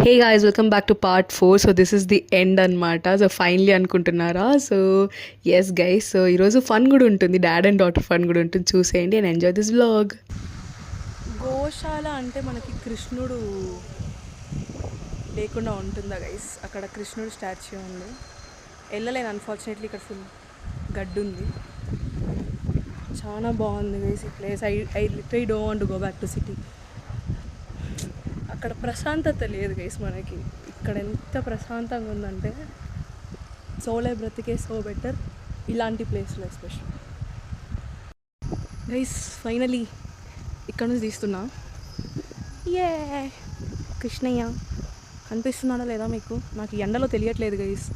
Hey guys, welcome back to part 4. So this is the end అనమాట. So finally అనుకుంటున్నారా? So yes guys, so ఈరోజు fun కూడా ఉంటుంది, dad and daughter fun కూడా ఉంటుంది. చూసేయండి అండ్ ఎంజాయ్ దిస్ వ్లాగ్. గోశాల అంటే మనకి కృష్ణుడు లేకుండా ఉంటుందా గైస్? అక్కడ కృష్ణుడు స్టాచ్యూ ఉంది. వెళ్ళలేను అన్ఫార్చునేట్లీ, ఇక్కడ ఫుల్ గడ్డు ఉంది. చాలా బాగుంది గైస్ ఈ place. I literally don't want to go back to city. అక్కడ ప్రశాంతత లేదు గైస్ మనకి. ఇక్కడ ఎంత ప్రశాంతంగా ఉందంటే సోలే బ్రతికే సో బెటర్ ఇలాంటి ప్లేస్లో ఎస్పెషల్. గైస్ ఫైనలీ ఇక్కడ నుంచి తీస్తున్నా. ఏ కృష్ణయ్య కనిపిస్తున్నాడా లేదా మీకు? నాకు ఎండలో తెలియట్లేదు గైస్,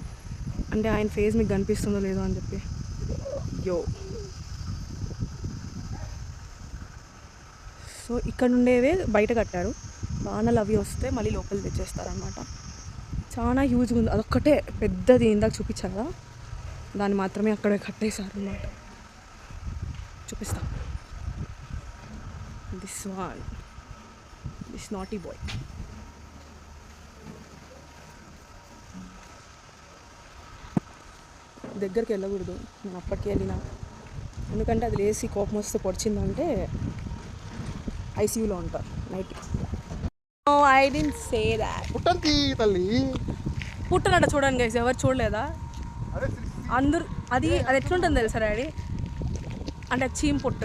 అంటే ఆయన ఫేస్ మీకు కనిపిస్తుందో లేదో అని చెప్పి. యో సో ఇక్కడ ఉండేవే బయట కట్టారు, వానలు అవి వస్తే మళ్ళీ లోపలికి తెచ్చేస్తారనమాట. చాలా హ్యూజ్గా ఉంది, అదొక్కటే పెద్దది ఇందాక చూపించారు కదా, దాన్ని మాత్రమే అక్కడే కట్టేశారు అనమాట. చూపిస్తా. This one, this naughty boy. దగ్గరికి వెళ్ళకూడదు, నేను అప్పటికి వెళ్ళినా, ఎందుకంటే అది లేసి కోపం వస్తే పొడిచిందంటే ఐసీయూలో ఉంటారు night. I don't say that. పుట్టంతి తల్లి పుట్టనట చూడండి గైస్, ఎవరు చూడలేదా? అందరు అది ఎట్లుంటుంది తెలుసా డాడీ? అంటే చీమ్ పుట్ట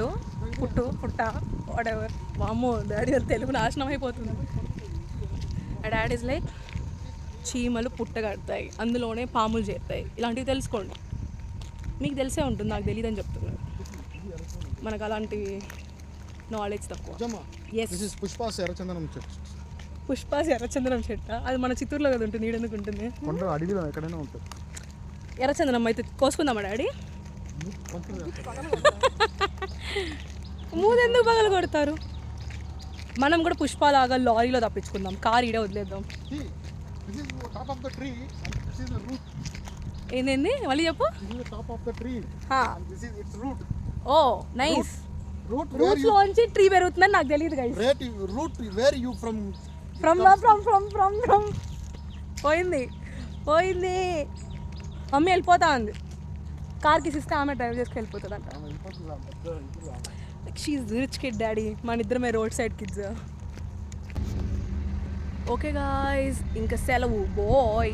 వాడెవర్. వామ్మో డాడీ తెలుగు నాశనం అయిపోతుంది. డాడీ ఇస్ లైక్ చీమలు పుట్ట కడతాయి, అందులోనే పాములు చేరుతాయి, ఇలాంటివి తెలుసుకోండి. మీకు తెలిసే ఉంటుంది, నాకు తెలియదని చెప్తున్నారు. మనకు అలాంటి నాలెడ్జ్ తక్కువ. పుష్పాస్ ఎర్రచందనం చెట్టు. పుష్పాస్ ఎర్రచందనం చెట్ట? అది మన చిత్తూరులో కదా ఉంటుంది, ఈడెందుకు ఉంటుంది? అడవిలో ఎక్కడైనా ఉంటుంది ఎర్రచందనం. అయితే కోసుకుందామా డాడీ? మూదెందుకు పగలు కొడతారు? మనం కూడా పుష్పాలాగా లారీలో తప్పించుకుందాం, కార్ ఈడే వదిలేద్దాం. ఏంది మళ్ళీ చెప్పు. ఓ నైస్. రూట్స్ లోంచి ట్రీ పెరుగుతుందని నాకు తెలియదు గైస్. ఫ్రమ్ పోయింది మమ్మీ వెళ్ళిపోతా ఉంది. కార్కి ఇస్తే ఆమె డ్రైవ్ చేసుకు వెళ్ళిపోతుంది అంట. షీఈ్ రిచ్ కిడ్ డాడీ, మన ఇద్దరమే road side kids. Okay guys, ఇంకా సెలవు బాయ్.